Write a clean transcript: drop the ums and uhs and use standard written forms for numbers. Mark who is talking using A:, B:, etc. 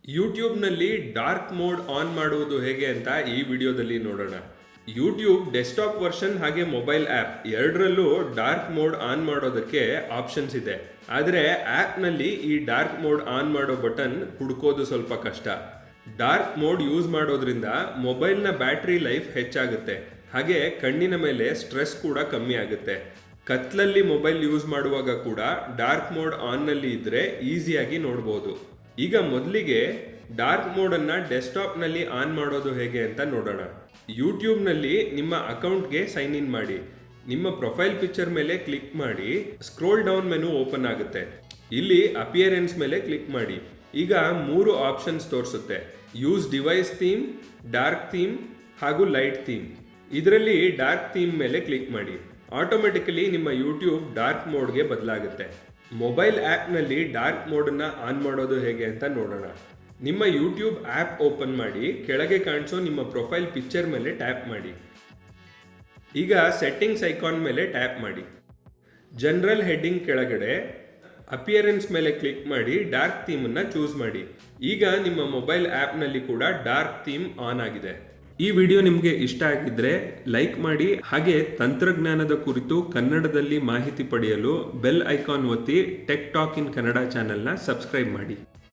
A: ಯೂಟ್ಯೂಬ್ನಲ್ಲಿ dark mode on ಮಾಡುವುದು ಹೇಗೆ ಅಂತ ಈ ವಿಡಿಯೋದಲ್ಲಿ ನೋಡೋಣ. ಯೂಟ್ಯೂಬ್ ಡೆಸ್ಕ್ಟಾಪ್ ವರ್ಷನ್ ಹಾಗೆ ಮೊಬೈಲ್ ಆ್ಯಪ್ ಎರಡರಲ್ಲೂ ಡಾರ್ಕ್ ಮೋಡ್ ಆನ್ ಮಾಡೋದಕ್ಕೆ ಆಪ್ಷನ್ಸ್ ಇದೆ. ಆದರೆ ಆ್ಯಪ್ನಲ್ಲಿ ಈ ಡಾರ್ಕ್ ಮೋಡ್ ಆನ್ ಮಾಡೋ ಬಟನ್ ಹುಡುಕೋದು ಸ್ವಲ್ಪ ಕಷ್ಟ. ಡಾರ್ಕ್ ಮೋಡ್ ಯೂಸ್ ಮಾಡೋದ್ರಿಂದ ಮೊಬೈಲ್ನ ಬ್ಯಾಟ್ರಿ ಲೈಫ್ ಹೆಚ್ಚಾಗುತ್ತೆ, ಹಾಗೆ ಕಣ್ಣಿನ ಮೇಲೆ ಸ್ಟ್ರೆಸ್ ಕೂಡ ಕಮ್ಮಿ ಆಗುತ್ತೆ. ಕತ್ಲಲ್ಲಿ ಮೊಬೈಲ್ ಯೂಸ್ ಮಾಡುವಾಗ ಕೂಡ ಡಾರ್ಕ್ ಮೋಡ್ ಆನ್ನಲ್ಲಿ ಇದ್ದರೆ ಈಸಿಯಾಗಿ ನೋಡ್ಬೋದು. ಈಗ ಮೊದಲಿಗೆ ಡಾರ್ಕ್ ಮೋಡನ್ನು ಡೆಸ್ಕ್ಟಾಪ್ನಲ್ಲಿ ಆನ್ ಮಾಡೋದು ಹೇಗೆ ಅಂತ ನೋಡೋಣ. ಯೂಟ್ಯೂಬ್ನಲ್ಲಿ ನಿಮ್ಮ ಅಕೌಂಟ್ಗೆ ಸೈನ್ ಇನ್ ಮಾಡಿ. ನಿಮ್ಮ ಪ್ರೊಫೈಲ್ ಪಿಕ್ಚರ್ ಮೇಲೆ ಕ್ಲಿಕ್ ಮಾಡಿ ಸ್ಕ್ರೋಲ್ ಡೌನ್ ಮೆನು ಓಪನ್ ಆಗುತ್ತೆ. ಇಲ್ಲಿ ಅಪಿಯರೆನ್ಸ್ ಮೇಲೆ ಕ್ಲಿಕ್ ಮಾಡಿ. ಈಗ 3 ಆಪ್ಷನ್ಸ್ ತೋರಿಸುತ್ತೆ: use device theme, dark theme ಹಾಗೂ ಲೈಟ್ ಥೀಮ್. ಇದರಲ್ಲಿ ಡಾರ್ಕ್ ಥೀಮ್ ಮೇಲೆ ಕ್ಲಿಕ್ ಮಾಡಿ. ಆಟೋಮೆಟಿಕಲಿ ನಿಮ್ಮ ಯೂಟ್ಯೂಬ್ ಡಾರ್ಕ್ ಮೋಡ್ಗೆ ಬದಲಾಗುತ್ತೆ. ಮೊಬೈಲ್ ಆ್ಯಪ್ನಲ್ಲಿ ಡಾರ್ಕ್ ಮೋಡನ್ನು ಆನ್ ಮಾಡೋದು ಹೇಗೆ ಅಂತ ನೋಡೋಣ. ನಿಮ್ಮ ಯೂಟ್ಯೂಬ್ ಆ್ಯಪ್ ಓಪನ್ ಮಾಡಿ, ಕೆಳಗೆ ಕಾಣಿಸೋ ನಿಮ್ಮ ಪ್ರೊಫೈಲ್ ಪಿಕ್ಚರ್ ಮೇಲೆ ಟ್ಯಾಪ್ ಮಾಡಿ. ಈಗ ಸೆಟ್ಟಿಂಗ್ಸ್ ಐಕಾನ್ ಮೇಲೆ ಟ್ಯಾಪ್ ಮಾಡಿ. ಜನರಲ್ ಹೆಡ್ಡಿಂಗ್ ಕೆಳಗಡೆ ಅಪಿಯರೆನ್ಸ್ ಮೇಲೆ ಕ್ಲಿಕ್ ಮಾಡಿ ಡಾರ್ಕ್ ಥೀಮನ್ನು ಚೂಸ್ ಮಾಡಿ. ಈಗ ನಿಮ್ಮ ಮೊಬೈಲ್ ಆ್ಯಪ್ನಲ್ಲಿ ಕೂಡ ಡಾರ್ಕ್ ಥೀಮ್ ಆನ್ ಆಗಿದೆ. ಈ ವಿಡಿಯೋ ನಿಮಗೆ ಇಷ್ಟ ಆಗಿದ್ರೆ ಲೈಕ್ ಮಾಡಿ, ಹಾಗೆ ತಂತ್ರಜ್ಞಾನದ ಕುರಿತು ಕನ್ನಡದಲ್ಲಿ ಮಾಹಿತಿ ಪಡೆಯಲು ಬೆಲ್ ಐಕಾನ್ ಒತ್ತಿ ಟೆಕ್ ಟಾಕ್ ಇನ್ ಕನ್ನಡ ಚಾನೆಲ್ನ ಸಬ್ಸ್ಕ್ರೈಬ್ ಮಾಡಿ.